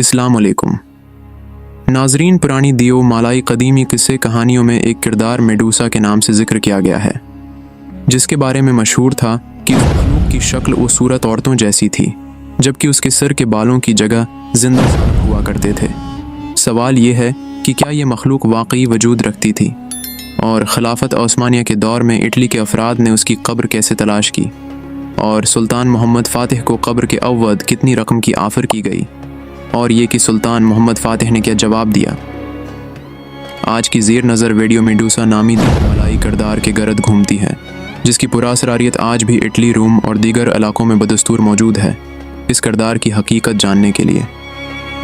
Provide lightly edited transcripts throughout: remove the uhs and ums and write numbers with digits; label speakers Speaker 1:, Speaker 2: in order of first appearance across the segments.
Speaker 1: अस्सलाम वालेकुम नाजरीन। पुरानी दियो मालाई कदीमी किस्से कहानियों में एक किरदार मेडूसा के नाम से जिक्र किया गया है, जिसके बारे में मशहूर था कि उस मखलूक की शक्ल व सूरत औरतों जैसी थी, जबकि उसके सिर के बालों की जगह जिंदा सांप हुआ करते थे। सवाल ये है कि क्या ये मखलूक वाकई वजूद रखती थी, और खिलाफत ओस्मानिया के दौर में इटली के अफराद ने उसकी कब्र कैसे तलाश की, और सुल्तान मोहम्मद फ़ातिह को कब्र के अवद कितनी रकम की आफ़र की गई, और ये कि सुल्तान मोहम्मद फ़ातिह ने क्या जवाब दिया। आज की ज़ेर नज़र वीडियो मेडूसा नामी मलाई किरदार के गर्द घूमती है, जिसकी पुरासरारियत आज भी इटली, रोम और दीगर इलाकों में बदस्तूर मौजूद है। इस किरदार की हकीकत जानने के लिए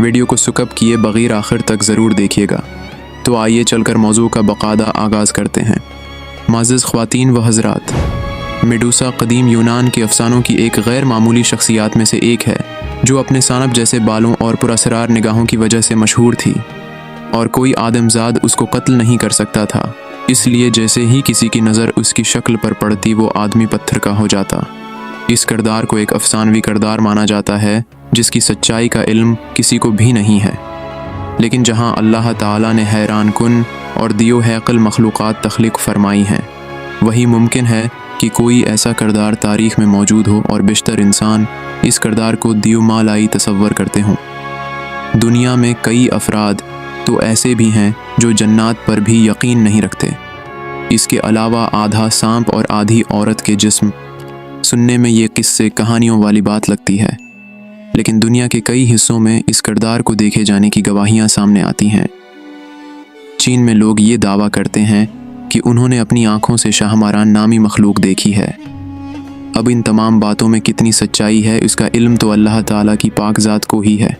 Speaker 1: वीडियो को सुकब किए बगैर आखिर तक ज़रूर देखिएगा। तो आइए चलकर मौजू का बाकायदा आगाज़ करते हैं। माज़िज़ ख़वातीन व हज़रात, मेडूसा कदीम यूनान के अफसानों की एक गैर मामूली शख्सियात में से एक है, जो अपने सानब जैसे बालों और पुरअसरार निगाहों की वजह से मशहूर थी, और कोई आदमजाद उसको कत्ल नहीं कर सकता था। इसलिए जैसे ही किसी की नज़र उसकी शक्ल पर पड़ती, वो आदमी पत्थर का हो जाता। इस किरदार को एक अफसानवी किरदार माना जाता है, जिसकी सच्चाई का इल्म किसी को भी नहीं है। लेकिन जहाँ अल्लाह ताला ने हैरान कुन और दियो हैकल मखलूक़ात तख्लीक़ फरमाई हैं, वही मुमकिन है कि कोई ऐसा किरदार तारीख़ में मौजूद हो और बेशतर इंसान इस किरदार को दियो मालाई तसव्वुर करते हों। दुनिया में कई अफराद तो ऐसे भी हैं जो जन्नात पर भी यकीन नहीं रखते। इसके अलावा आधा सांप और आधी औरत के जिस्म। सुनने में ये किस्से कहानियों वाली बात लगती है, लेकिन दुनिया के कई हिस्सों में इस किरदार को देखे जाने की गवाहियाँ सामने आती हैं। चीन में लोग ये दावा करते हैं कि उन्होंने अपनी आँखों से शाहमारान नामी मखलूक देखी है। अब इन तमाम बातों में कितनी सच्चाई है, इसका इल्म तो अल्लाह ताला की पाक ज़ात को ही है।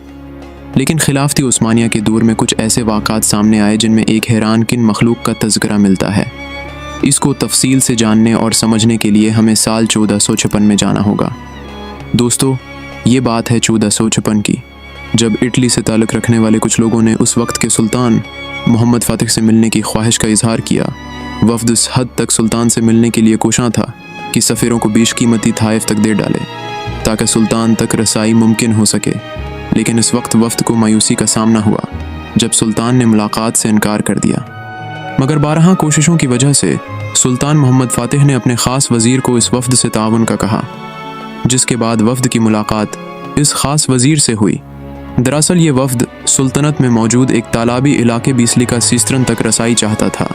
Speaker 1: लेकिन खिलाफती उस्मानिया के दौर में कुछ ऐसे वाक़ात सामने आए जिनमें एक हैरान किन मखलूक का तज़किरा मिलता है। इसको तफसील से जानने और समझने के लिए हमें साल 1456 में जाना होगा। दोस्तों, ये बात है 1456 की, जब इटली से ताल्लुक़ रखने वाले कुछ लोगों ने उस वक्त के सुल्तान मोहम्मद फ़ातिह से मिलने की ख्वाहिश का इजहार किया। वफ़द इस हद तक सुल्तान से मिलने के लिए कोशां था कि सफ़ीरों को बेशकीमती तोहफ़े तक दे डाले, ताकि सुल्तान तक रसाई मुमकिन हो सके। लेकिन इस वक्त वफ़द को मायूसी का सामना हुआ जब सुल्तान ने मुलाकात से इनकार कर दिया। मगर बारहा कोशिशों की वजह से सुल्तान मोहम्मद फ़ातिह ने अपने ख़ास वज़ीर को इस वफ़द से ताउन का कहा, जिसके बाद वफ़द की मुलाकात इस ख़ास वज़ीर से हुई। दरअसल ये वफ़द सुल्तनत में मौजूद एक तालाबी इलाके बीसलिका सीस्तरन तक रसाई चाहता था।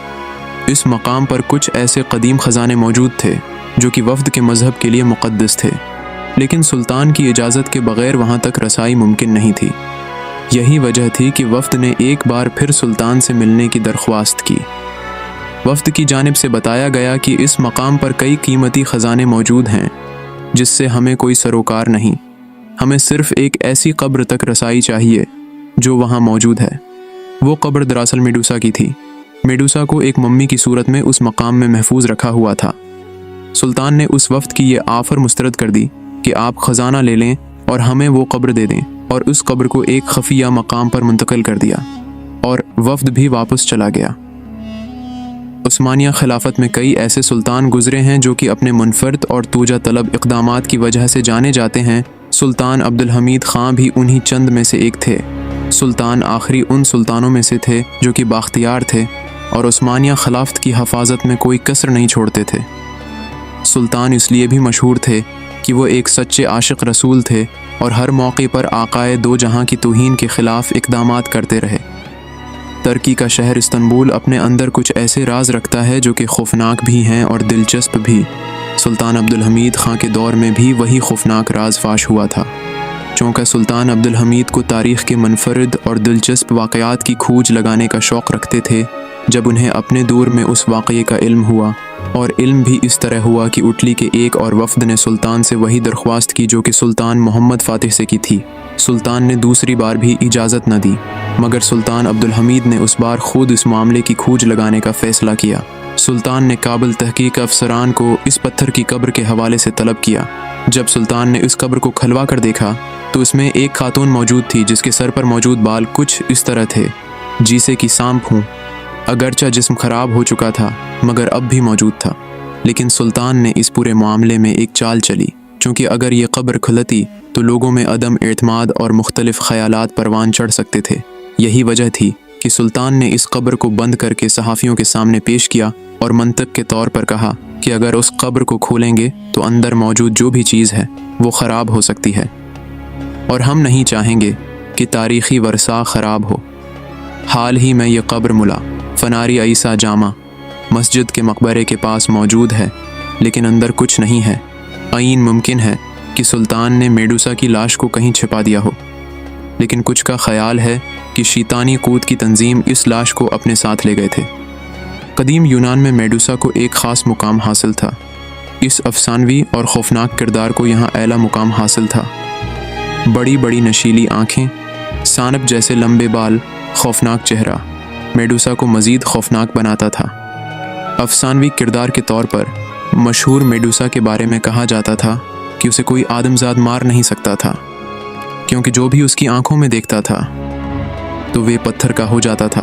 Speaker 1: इस मकाम पर कुछ ऐसे कदीम ख़जाने मौजूद थे जो कि वफ़द के मज़हब के लिए मुक़द्दस थे, लेकिन सुल्तान की इजाज़त के बग़ैर वहाँ तक रसाई मुमकिन नहीं थी। यही वजह थी कि वफ़द ने एक बार फिर सुल्तान से मिलने की दरख्वास्त की। वफ़द की जानिब से बताया गया कि इस मकाम पर कई कीमती ख़जाने मौजूद हैं, जिससे हमें कोई सरोकार नहीं। हमें सिर्फ़ एक ऐसी कब्र तक रसाई चाहिए जो वहाँ मौजूद है। वो कब्र दरअसल मेडूसा की थी। मेडूसा को एक मम्मी की सूरत में उस मकाम में महफूज रखा हुआ था। सुल्तान ने उस वफ़द की ये आफ़र मुस्तरद कर दी कि आप ख़जाना ले लें और हमें वो कब्र दे दें, और उस कब्र को एक खफिया मकाम पर मुंतकिल कर दिया, और वफ़द भी वापस चला गया। उस्मानिया खिलाफत में कई ऐसे सुल्तान गुजरे हैं जो कि अपने मुनफरद और तूजा तलब इक़दामात की वजह से जाने जाते हैं। सुल्तान अब्दुल हमीद ख़ान भी उन्हीं चंद में से एक थे। सुल्तान आखिरी उन सुल्तानों में से थे जो कि बाख्तियार थे और उस्मानिया खिलाफत की हफाजत में कोई कसर नहीं छोड़ते थे। सुल्तान इसलिए भी मशहूर थे कि वो एक सच्चे आशिक रसूल थे और हर मौके पर आकाए दो जहां की तौहीन के ख़िलाफ़ इक़दामात करते रहे। तुर्की का शहर इस्तांबुल अपने अंदर कुछ ऐसे राज रखता है जो कि खौफनाक भी हैं और दिलचस्प भी। सुल्तान अब्दुल हमीद ख़ान के दौर में भी वही खौफनाक राज फाश हुआ था। चूँकि सुल्तान अब्दुल हमीद को तारीख़ के मुनफरद और दिलचस्प वाक़यात की खोज लगाने का शौक़ रखते थे, जब उन्हें अपने दौर में उस वाक़ये का इल्म हुआ, और इल्म भी इस तरह हुआ कि इटली के एक और वफ़द ने सुल्तान से वही दरख्वास्त की जो कि सुल्तान मोहम्मद फ़ातिह से की थी। सुल्तान ने दूसरी बार भी इजाज़त न दी, मगर सुल्तान अब्दुल हमीद ने उस बार ख़ुद इस मामले की खोज लगाने का फ़ैसला किया। सुल्तान ने काबिल तहकीक अफसरान को इस पत्थर की कब्र के हवाले से तलब किया। जब सुल्तान ने इस कब्र को खलवा कर देखा तो उसमें एक खातून मौजूद थी जिसके सर पर मौजूद बाल कुछ इस तरह थे जैसे कि सांप हूँ। अगरचा जिस्म ख़राब हो चुका था मगर अब भी मौजूद था। लेकिन सुल्तान ने इस पूरे मामले में एक चाल चली चूँकि अगर ये कब्र खुलती तो लोगों में अदम एतमाद और मुख्तलिफ ख्यालात परवान चढ़ सकते थे। यही वजह थी कि सुल्तान ने इस कब्र को बंद करके सहाफ़ियों के सामने पेश किया और मंतक के तौर पर कहा कि अगर उस कब्र को खोलेंगे तो अंदर मौजूद जो भी चीज़ है वो ख़राब हो सकती है, और हम नहीं चाहेंगे कि तारीख़ी वरसा ख़राब हो। हाल ही में ये कब्र मुला फनारी ईसा जामा मस्जिद के मकबरे के पास मौजूद है, लेकिन अंदर कुछ नहीं है। आइन मुमकिन है कि सुल्तान ने मेडूसा की लाश को कहीं छिपा दिया हो, लेकिन कुछ का ख्याल है कि शैतानी कूद की तंजीम इस लाश को अपने साथ ले गए थे। कदीम यूनान में मेडूसा को एक ख़ास मुकाम हासिल था। इस अफसानवी और खौफनाक किरदार को यहाँ एला मुकाम हासिल था। बड़ी बड़ी नशीली आँखें, सानब जैसे लंबे बाल, खौफनाक चेहरा मेडूसा को मज़ीद खौफनाक बनाता था। अफसानवी किरदार के तौर पर मशहूर मेडूसा के बारे में कहा जाता था कि उसे कोई आदमजाद मार नहीं सकता था, क्योंकि जो भी उसकी आंखों में देखता था तो वे पत्थर का हो जाता था।